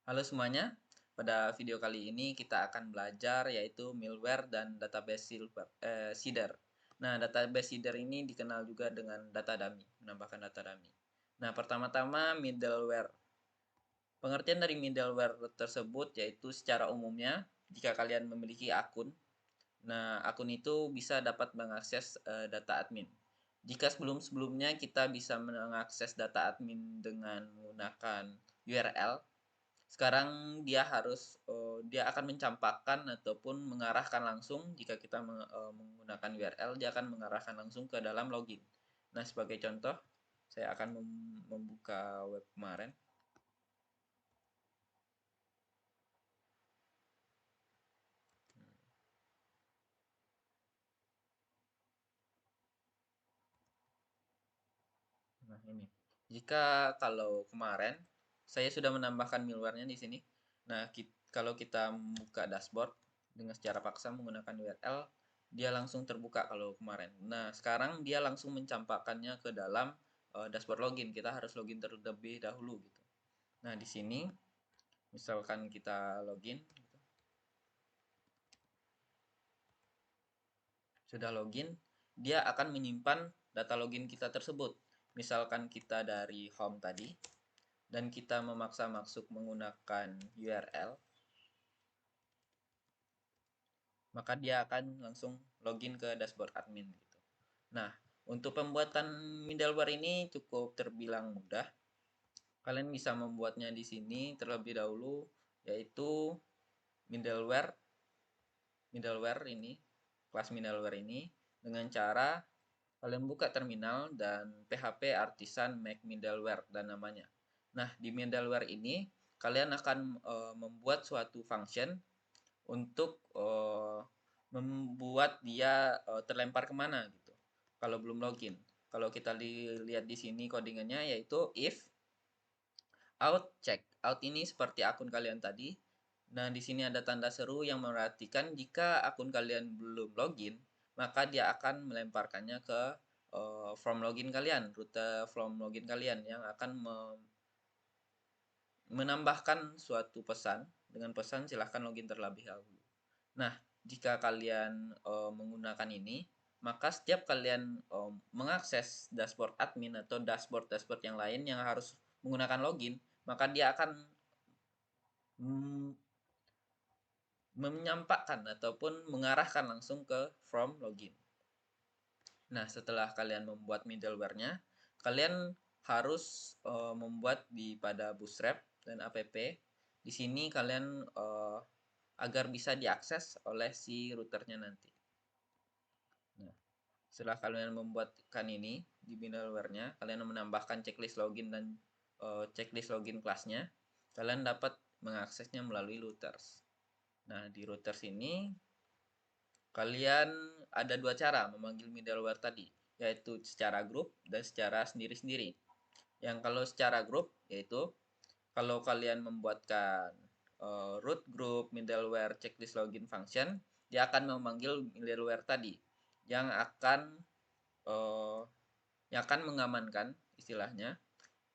Halo semuanya, pada video kali ini kita akan belajar yaitu malware dan database seeder. Nah, database seeder ini dikenal juga dengan data dummy, menambahkan data dummy. Nah, pertama-tama middleware. Pengertian dari middleware tersebut yaitu secara umumnya jika kalian memiliki akun, nah akun itu bisa dapat mengakses data admin. Jika sebelum-sebelumnya kita bisa mengakses data admin dengan menggunakan URL, sekarang dia akan mencampakkan ataupun mengarahkan langsung jika kita menggunakan URL, dia akan mengarahkan langsung ke dalam login. Nah, sebagai contoh, saya akan membuka web kemarin. Nah, ini. Jika kalau kemarin saya sudah menambahkan malware-nya di sini. Nah, kalau kita membuka dashboard dengan secara paksa menggunakan URL, dia langsung terbuka kalau kemarin. Nah, sekarang dia langsung mencampakkannya ke dalam dashboard login. Kita harus login terlebih dahulu gitu. Nah, di sini misalkan kita login, gitu. Sudah login, dia akan menyimpan data login kita tersebut. Misalkan kita dari home tadi, dan kita memaksa masuk menggunakan URL, maka dia akan langsung login ke dashboard admin gitu. Nah, untuk pembuatan middleware ini cukup terbilang mudah. Kalian bisa membuatnya di sini terlebih dahulu, yaitu middleware middleware ini, kelas middleware ini dengan cara kalian buka terminal dan php artisan make middleware dan namanya. Nah, di middleware ini kalian akan membuat suatu function untuk membuat dia terlempar kemana gitu. Kalau belum login. Kalau kita lihat di sini codingannya yaitu if out check. Out ini seperti akun kalian tadi. Nah, di sini ada tanda seru yang memperhatikan jika akun kalian belum login, maka dia akan melemparkannya ke from login kalian, rute from login kalian yang akan menambahkan suatu pesan dengan pesan silahkan login terlebih dahulu. Nah, jika kalian menggunakan ini, maka setiap kalian mengakses dashboard admin atau dashboard yang lain yang harus menggunakan login, maka dia akan mm, menyampaikan ataupun mengarahkan langsung ke from login. Nah, setelah kalian membuat middleware-nya, kalian harus membuat pada Bootstrap dan app. Di sini kalian agar bisa diakses oleh si routernya nanti. Nah, setelah kalian membuatkan ini di middleware-nya, kalian menambahkan checklist login dan checklist login kelasnya, kalian dapat mengaksesnya melalui routers. Nah, di routers ini kalian ada dua cara memanggil middleware tadi, yaitu secara grup dan secara sendiri-sendiri. Yang kalau secara grup, yaitu kalau kalian membuatkan root group middleware checklist login function, dia akan memanggil middleware tadi yang akan uh, mengamankan istilahnya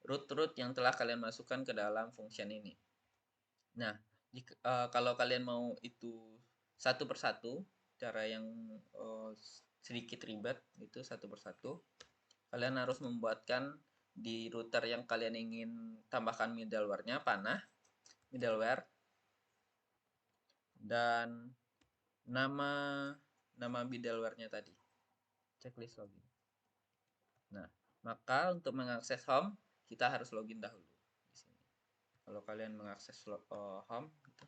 root yang telah kalian masukkan ke dalam function ini. Nah, kalau kalian mau itu satu persatu, cara yang sedikit ribet itu satu persatu, kalian harus membuatkan di router yang kalian ingin tambahkan middleware-nya panah, middleware, dan nama nama middleware-nya tadi, checklist login. Nah, maka untuk mengakses home, kita harus login dahulu di sini. Kalau kalian mengakses home, gitu.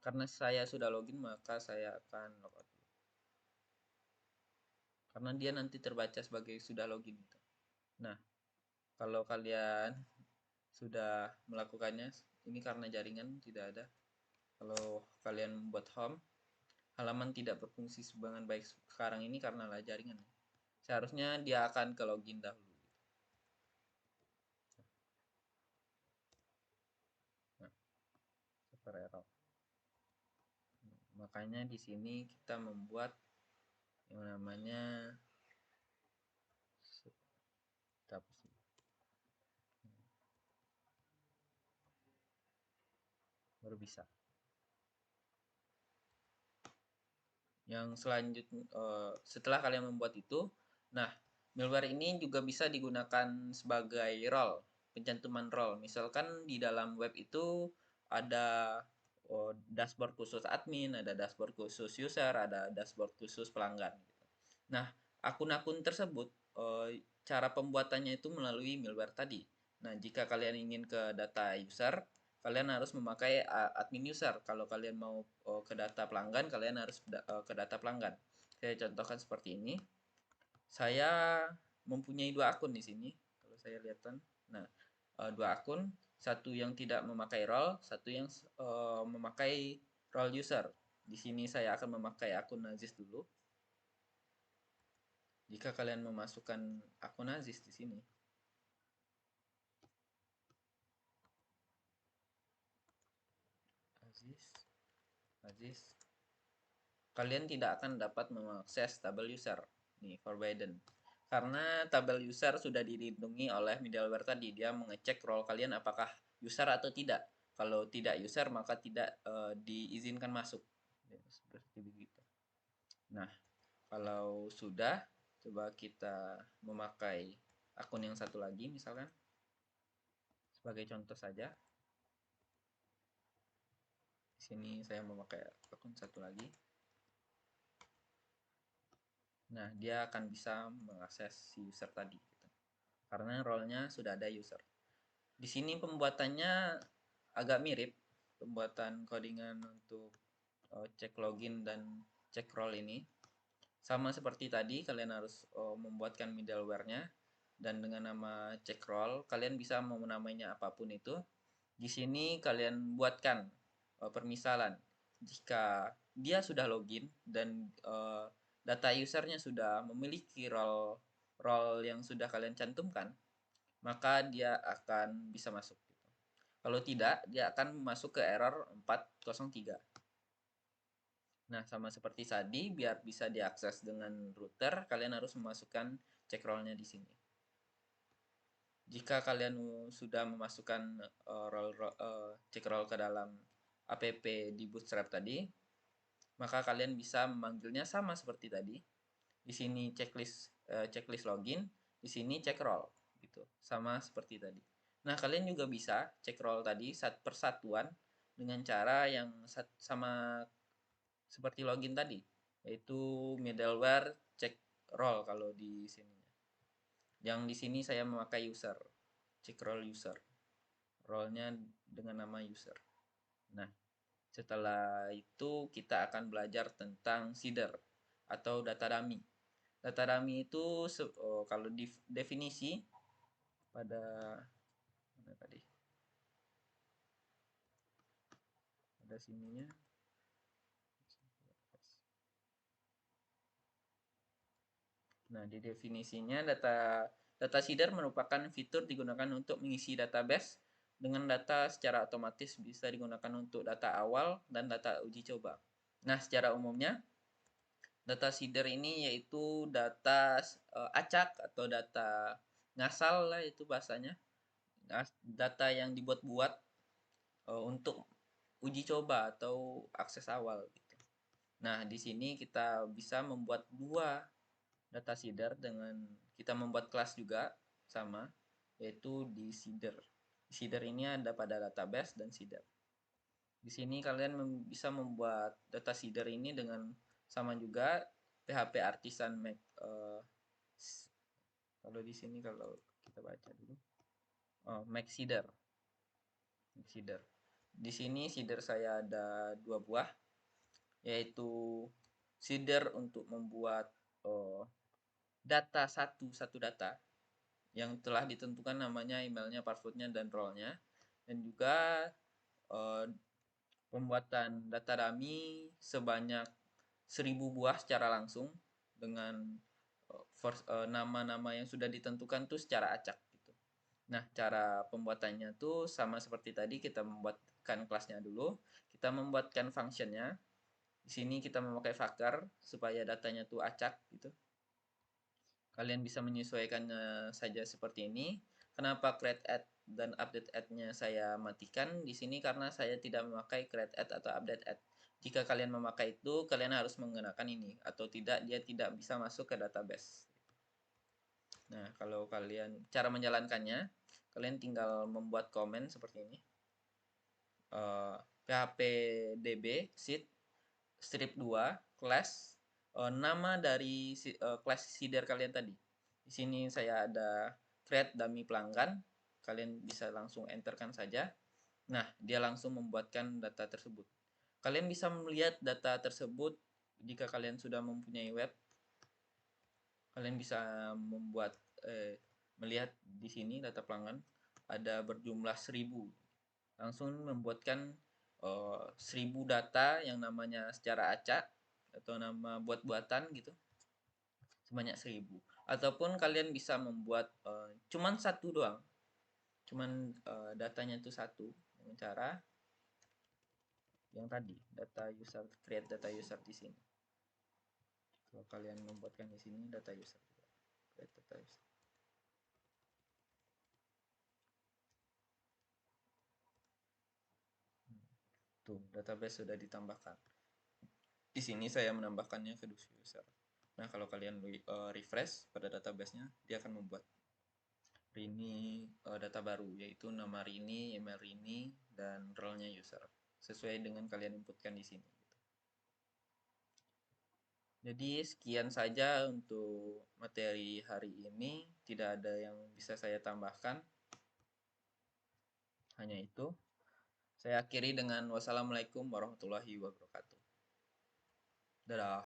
Karena saya sudah login, maka saya akan logout. Karena dia nanti terbaca sebagai sudah login. Gitu. Nah, kalau kalian sudah melakukannya, ini karena jaringan tidak ada. Kalau kalian membuat home, halaman tidak berfungsi dengan baik sekarang ini karena lah jaringan. Seharusnya dia akan ke login dahulu. Nah, super error. Makanya di sini kita membuat yang namanya baru bisa. Yang selanjutnya setelah kalian membuat itu, nah malware ini juga bisa digunakan sebagai role, pencantuman role. Misalkan di dalam web itu ada dashboard khusus admin, ada dashboard khusus user, ada dashboard khusus pelanggan. Nah, akun-akun tersebut cara pembuatannya itu melalui malware tadi. Nah, jika kalian ingin ke data user, kalian harus memakai admin user. Kalau kalian mau ke data pelanggan, kalian harus ke data pelanggan. Saya contohkan seperti ini. Saya mempunyai dua akun di sini. Kalau saya lihatkan, nah dua akun, satu yang tidak memakai role, satu yang memakai role user. Di sini saya akan memakai akun Nazis dulu. Jika kalian memasukkan akun Nazis di sini, Aziz, kalian tidak akan dapat mengakses tabel user. Nih, forbidden. Karena tabel user sudah dilindungi oleh middleware tadi. Dia mengecek role kalian apakah user atau tidak. Kalau tidak user, maka tidak diizinkan masuk. Ya, seperti begitu. Nah, kalau sudah, coba kita memakai akun yang satu lagi, misalkan. Sebagai contoh saja. Di sini saya memakai akun satu lagi. Nah, dia akan bisa mengakses si user tadi gitu. Karena role-nya sudah ada user. Di sini pembuatannya agak mirip pembuatan codingan untuk cek login dan cek role ini. Sama seperti tadi, kalian harus membuatkan middleware-nya dan dengan nama check role, kalian bisa mau menamainya apapun itu. Di sini kalian buatkan permisalan. Jika dia sudah login dan data usernya sudah memiliki role yang sudah kalian cantumkan, maka dia akan bisa masuk. Kalau tidak, dia akan masuk ke error 403. Nah, sama seperti tadi, biar bisa diakses dengan router, kalian harus memasukkan check role-nya di sini. Jika kalian sudah memasukkan check role ke dalam app di Bootstrap tadi, maka kalian bisa memanggilnya sama seperti tadi. Di sini checklist login, di sini check role gitu. Sama seperti tadi. Nah, kalian juga bisa check role tadi persatuan dengan cara yang sama seperti login tadi, yaitu middleware check role kalau di sini. Yang di sini saya memakai user, check role user. Role-nya dengan nama user. Nah, setelah itu kita akan belajar tentang seeder atau data dummy. Data dummy itu kalau di definisi pada mana tadi? Ada sininya. Nah, di definisinya data seeder merupakan fitur digunakan untuk mengisi database dengan data secara otomatis, bisa digunakan untuk data awal dan data uji coba. Nah, secara umumnya data seeder ini yaitu data acak atau data ngasal lah itu bahasanya. Data yang dibuat-buat untuk uji coba atau akses awal gitu. Nah, di sini kita bisa membuat dua data seeder dengan kita membuat kelas juga sama, yaitu di seeder. Seeder ini ada pada database dan seeder. Di sini kalian bisa membuat data seeder ini dengan sama juga PHP Artisan Mac. Kalau di sini kalau kita baca dulu, Mac Seeder. Seeder. Di sini seeder saya ada dua buah, yaitu seeder untuk membuat data satu data yang telah ditentukan namanya, emailnya, passwordnya, dan role-nya, dan juga pembuatan data dummy sebanyak 1000 buah secara langsung dengan nama-nama yang sudah ditentukan tuh secara acak gitu. Nah, cara pembuatannya tuh sama seperti tadi, kita membuatkan kelasnya dulu, kita membuatkan functionnya. Di sini kita memakai vakar supaya datanya tuh acak gitu. Kalian bisa menyesuaikannya saja seperti ini. Kenapa create add dan update add-nya saya matikan di sini karena saya tidak memakai create add atau update add. Jika kalian memakai itu, kalian harus menggunakan ini, atau tidak dia tidak bisa masuk ke database. Nah, kalau kalian cara menjalankannya, kalian tinggal membuat komen seperti ini. PHP DB seed strip 2 class nama dari class seeder kalian tadi. Di sini saya ada create dummy pelanggan. Kalian bisa langsung enterkan saja. Nah, dia langsung membuatkan data tersebut. Kalian bisa melihat data tersebut jika kalian sudah mempunyai web. Kalian bisa membuat melihat di sini data pelanggan ada berjumlah 1000. Langsung membuatkan 1000 data yang namanya secara acak atau nama buat-buatan gitu sebanyak 1000. Ataupun kalian bisa membuat cuman satu doang, cuman datanya itu satu dengan cara yang tadi data user, create data user di sini. Kalau kalian membuatkan di sini data user, create data user. Tuh, database sudah ditambahkan. Di sini saya menambahkannya ke user. Nah, kalau kalian refresh pada database-nya, dia akan membuat Rini data baru, yaitu nama Rini, email Rini, dan role-nya user. Sesuai dengan kalian inputkan di sini. Jadi sekian saja untuk materi hari ini. Tidak ada yang bisa saya tambahkan. Hanya itu. Saya akhiri dengan wassalamualaikum warahmatullahi wabarakatuh. Dadah.